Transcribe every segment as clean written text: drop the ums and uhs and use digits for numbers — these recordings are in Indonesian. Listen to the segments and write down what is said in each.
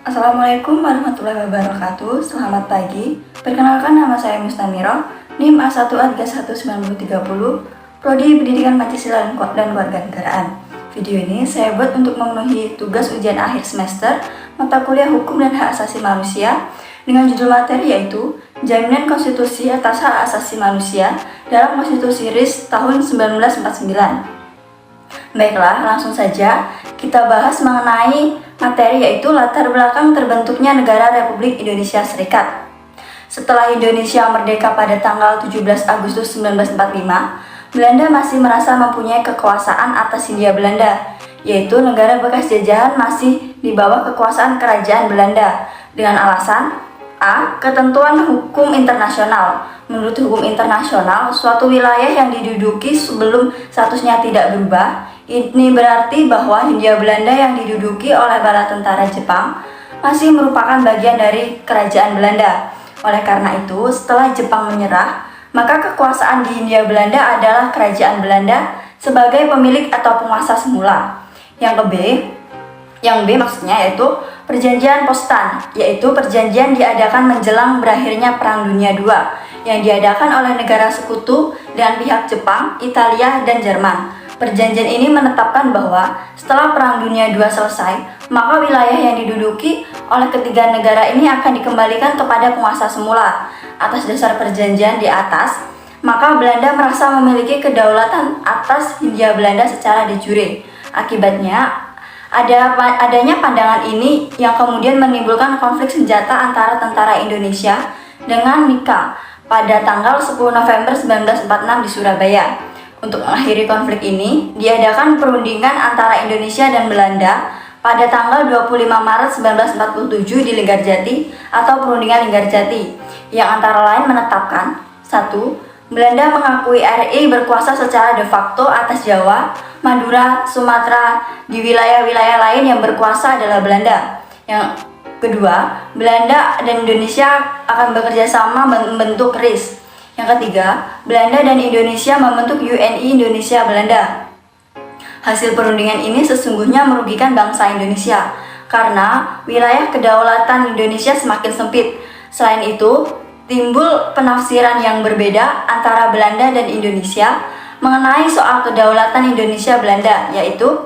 Assalamualaikum warahmatullahi wabarakatuh. Selamat pagi. Perkenalkan, nama saya Mustamirah, NIM A1ADGA19030, Prodi Pendidikan Pancasila dan Kewarganegaraan. Video ini saya buat untuk memenuhi tugas ujian akhir semester mata kuliah Hukum dan Hak Asasi Manusia dengan judul materi yaitu Jaminan Konstitusi atas Hak Asasi Manusia dalam Konstitusi RIS tahun 1949. Baiklah, langsung saja kita bahas mengenai materi yaitu latar belakang terbentuknya negara Republik Indonesia Serikat. Setelah Indonesia merdeka pada tanggal 17 Agustus 1945, Belanda masih merasa mempunyai kekuasaan atas Hindia Belanda, yaitu negara bekas jajahan masih di bawah kekuasaan kerajaan Belanda dengan alasan A. Ketentuan hukum internasional. Menurut hukum internasional, suatu wilayah yang diduduki sebelum statusnya tidak berubah, ini berarti bahwa Hindia Belanda yang diduduki oleh bala tentara Jepang masih merupakan bagian dari kerajaan Belanda. Oleh karena itu, setelah Jepang menyerah, maka kekuasaan di Hindia Belanda adalah kerajaan Belanda sebagai pemilik atau penguasa semula. Yang B maksudnya yaitu Perjanjian Potsdam, yaitu perjanjian diadakan menjelang berakhirnya Perang Dunia II yang diadakan oleh negara sekutu dan pihak Jepang, Italia, dan Jerman. Perjanjian ini menetapkan bahwa setelah Perang Dunia II selesai, maka wilayah yang diduduki oleh ketiga negara ini akan dikembalikan kepada penguasa semula. Atas dasar perjanjian di atas, maka Belanda merasa memiliki kedaulatan atas Hindia Belanda secara de jure. Akibatnya, adanya pandangan ini yang kemudian menimbulkan konflik senjata antara tentara Indonesia dengan Mika pada tanggal 10 November 1946 di Surabaya. Untuk mengakhiri konflik ini, diadakan perundingan antara Indonesia dan Belanda pada tanggal 25 Maret 1947 di Linggarjati atau Perundingan Linggarjati, yang antara lain menetapkan 1. Belanda mengakui RI berkuasa secara de facto atas Jawa, Madura, Sumatera, di wilayah-wilayah lain yang berkuasa adalah Belanda. Yang kedua, Belanda dan Indonesia akan bekerja sama membentuk RIS. Yang ketiga, Belanda dan Indonesia membentuk UNI Indonesia Belanda. Hasil perundingan ini sesungguhnya merugikan bangsa Indonesia karena wilayah kedaulatan Indonesia semakin sempit. Selain itu, timbul penafsiran yang berbeda antara Belanda dan Indonesia mengenai soal kedaulatan Indonesia Belanda, yaitu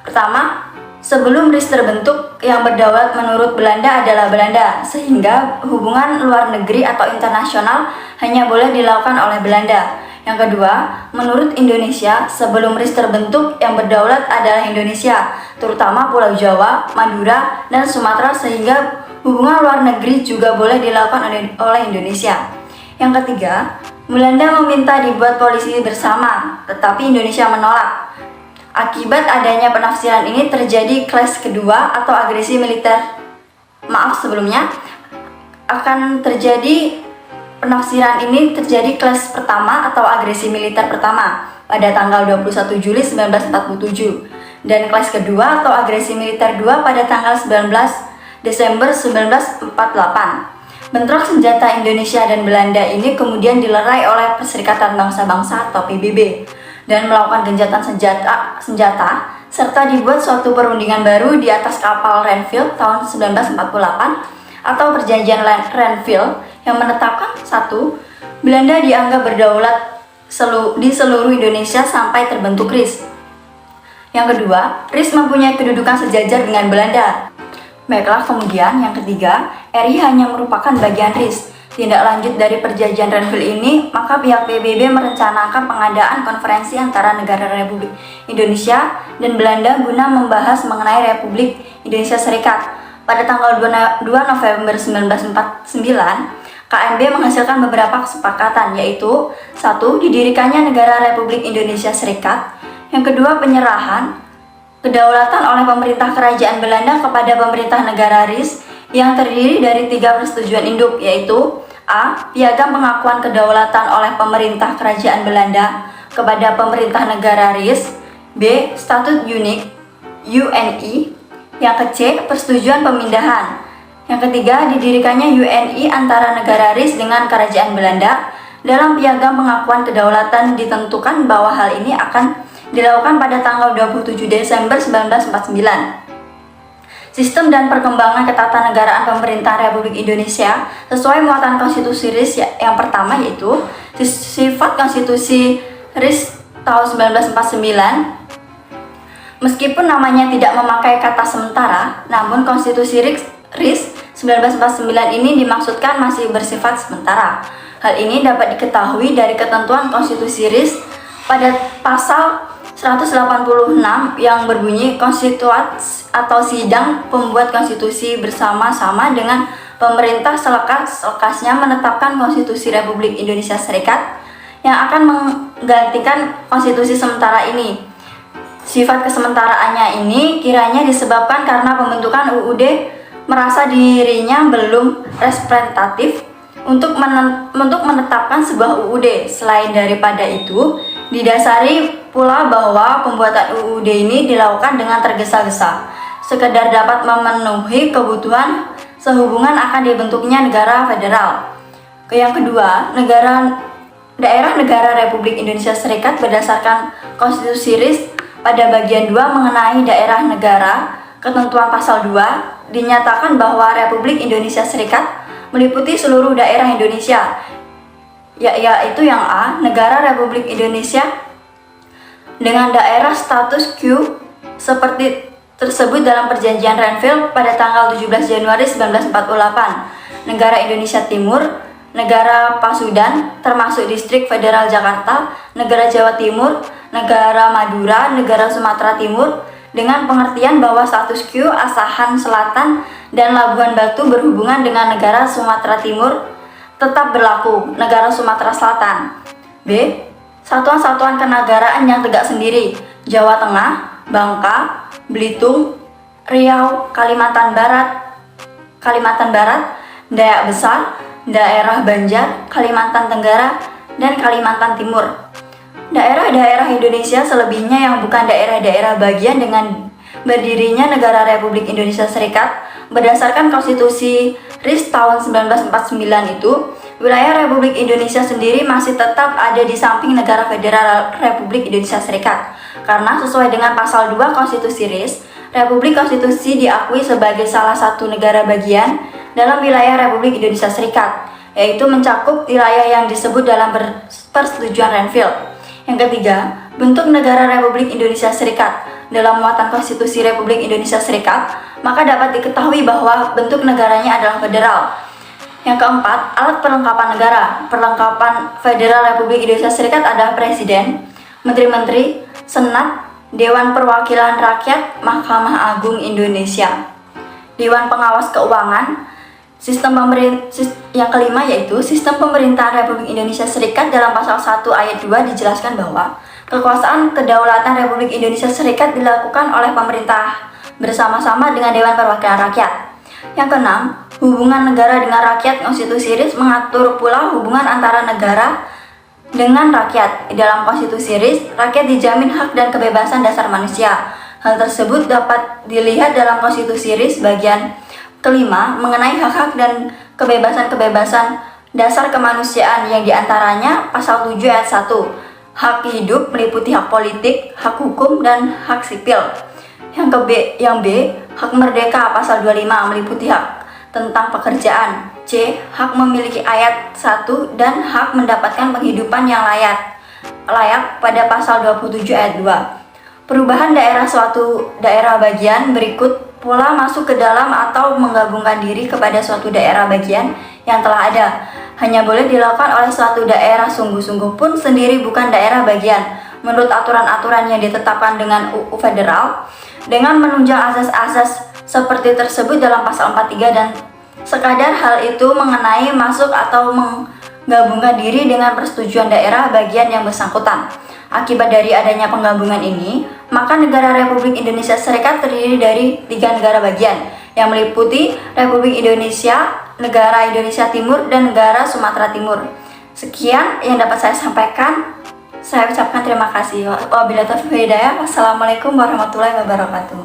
pertama, sebelum RIS terbentuk, yang berdaulat menurut Belanda adalah Belanda, sehingga hubungan luar negeri atau internasional hanya boleh dilakukan oleh Belanda. Yang kedua, menurut Indonesia, sebelum RIS terbentuk, yang berdaulat adalah Indonesia, terutama Pulau Jawa, Madura, dan Sumatera, sehingga hubungan luar negeri juga boleh dilakukan oleh Indonesia. Yang ketiga, Belanda meminta dibuat polisi bersama, tetapi Indonesia menolak. Akibat adanya penafsiran ini terjadi clash kedua atau agresi militer. Akan terjadi penafsiran ini terjadi clash pertama atau agresi militer pertama pada tanggal 21 Juli 1947 dan clash kedua atau agresi militer 2 pada tanggal 19 Desember 1948. Bentrok senjata Indonesia dan Belanda ini kemudian dilerai oleh Perserikatan Bangsa-Bangsa atau PBB dan melakukan gencatan senjata serta dibuat suatu perundingan baru di atas kapal Renville tahun 1948 atau Perjanjian Renville yang menetapkan 1. Belanda dianggap berdaulat di seluruh Indonesia sampai terbentuk RIS. Yang kedua, RIS mempunyai kedudukan sejajar dengan Belanda. Baiklah, kemudian yang ketiga, RI hanya merupakan bagian RIS. Tindak lanjut dari perjanjian Renville ini, maka pihak PBB merencanakan pengadaan konferensi antara negara Republik Indonesia dan Belanda guna membahas mengenai Republik Indonesia Serikat. Pada tanggal 2 November 1949, KMB menghasilkan beberapa kesepakatan, yaitu 1. Didirikannya negara Republik Indonesia Serikat. Yang kedua, penyerahan kedaulatan oleh pemerintah kerajaan Belanda kepada pemerintah negara RIS yang terdiri dari 3 persetujuan induk, yaitu A. Piagam pengakuan kedaulatan oleh pemerintah kerajaan Belanda kepada pemerintah negara RIS. B. Statut Unik UNI. Yang C. Persetujuan pemindahan. Yang ketiga, didirikannya UNI antara negara RIS dengan kerajaan Belanda. Dalam piagam pengakuan kedaulatan ditentukan bahwa hal ini akan dilakukan pada tanggal 27 Desember 1949. sistem dan perkembangan ketatanegaraan pemerintahan Republik Indonesia sesuai muatan Konstitusi RIS yang pertama, yaitu sifat Konstitusi RIS tahun 1949. Meskipun namanya tidak memakai kata sementara, namun Konstitusi RIS 1949 ini dimaksudkan masih bersifat sementara. Hal ini dapat diketahui dari ketentuan Konstitusi RIS pada pasal 186 yang berbunyi konstituat atau sidang pembuat konstitusi bersama-sama dengan pemerintah selekas-lekasnya menetapkan Konstitusi Republik Indonesia Serikat yang akan menggantikan konstitusi sementara ini. Sifat kesementaraannya ini kiranya disebabkan karena pembentukan UUD merasa dirinya belum representatif untuk menetapkan sebuah UUD. Selain daripada itu, didasari pula bahwa pembuatan UUD ini dilakukan dengan tergesa-gesa, sekedar dapat memenuhi kebutuhan sehubungan akan dibentuknya negara federal. Yang kedua, daerah negara Republik Indonesia Serikat berdasarkan Konstitusi RIS pada bagian 2 mengenai daerah negara, ketentuan pasal 2 dinyatakan bahwa Republik Indonesia Serikat meliputi seluruh daerah Indonesia, yaitu yang A, negara Republik Indonesia dengan daerah status Q seperti tersebut dalam perjanjian Renville pada tanggal 17 Januari 1948, negara Indonesia Timur, negara Pasundan termasuk Distrik Federal Jakarta, negara Jawa Timur, negara Madura, negara Sumatera Timur, dengan pengertian bahwa status Q Asahan Selatan dan Labuhan Batu berhubungan dengan negara Sumatera Timur tetap berlaku, negara Sumatera Selatan. B. Satuan-satuan kenegaraan yang tegak sendiri, Jawa Tengah, Bangka, Belitung, Riau, Kalimantan Barat, Dayak Besar, daerah Banjar, Kalimantan Tenggara, dan Kalimantan Timur. Daerah-daerah Indonesia selebihnya yang bukan daerah-daerah bagian dengan berdirinya negara Republik Indonesia Serikat berdasarkan Konstitusi RIS tahun 1949 itu, wilayah Republik Indonesia sendiri masih tetap ada di samping negara Federal Republik Indonesia Serikat. Karena sesuai dengan pasal 2 Konstitusi RIS, Republik Konstitusi diakui sebagai salah satu negara bagian dalam wilayah Republik Indonesia Serikat, yaitu mencakup wilayah yang disebut dalam persetujuan Renville. Yang ketiga, bentuk negara Republik Indonesia Serikat dalam muatan Konstitusi Republik Indonesia Serikat, maka dapat diketahui bahwa bentuk negaranya adalah federal. Yang keempat, alat perlengkapan negara. Perlengkapan Federal Republik Indonesia Serikat adalah Presiden, Menteri-Menteri, Senat, Dewan Perwakilan Rakyat, Mahkamah Agung Indonesia, Dewan Pengawas Keuangan. Yang kelima yaitu sistem pemerintahan Republik Indonesia Serikat. Dalam pasal 1 ayat 2 dijelaskan bahwa kekuasaan kedaulatan Republik Indonesia Serikat dilakukan oleh pemerintah bersama-sama dengan Dewan Perwakilan Rakyat. Yang keenam, hubungan negara dengan rakyat. Konstitusi RIS mengatur pula hubungan antara negara dengan rakyat. Dalam Konstitusi RIS, rakyat dijamin hak dan kebebasan dasar manusia. Hal tersebut dapat dilihat dalam Konstitusi RIS bagian kelima mengenai hak-hak dan kebebasan-kebebasan dasar kemanusiaan, yang diantaranya pasal 7 ayat 1, hak hidup meliputi hak politik, hak hukum, dan hak sipil. Yang B, hak merdeka pasal 25 meliputi hak tentang pekerjaan. C, hak memiliki ayat 1 dan hak mendapatkan penghidupan yang layak pada pasal 27 ayat 2. Perubahan daerah suatu daerah bagian berikut pula masuk ke dalam atau menggabungkan diri kepada suatu daerah bagian yang telah ada. Hanya boleh dilakukan oleh suatu daerah sungguh-sungguh pun sendiri, bukan daerah bagian, menurut aturan-aturan yang ditetapkan dengan UU Federal, dengan menunjang asas-asas seperti tersebut dalam pasal 43, dan sekadar hal itu mengenai masuk atau menggabungkan diri dengan persetujuan daerah bagian yang bersangkutan. Akibat dari adanya penggabungan ini, maka negara Republik Indonesia Serikat terdiri dari 3 negara bagian yang meliputi Republik Indonesia, negara Indonesia Timur, dan negara Sumatera Timur. Sekian yang dapat saya sampaikan. Saya ucapkan terima kasih. Wabillahi taufiq wal hidayah. Wassalamualaikum warahmatullahi wabarakatuh.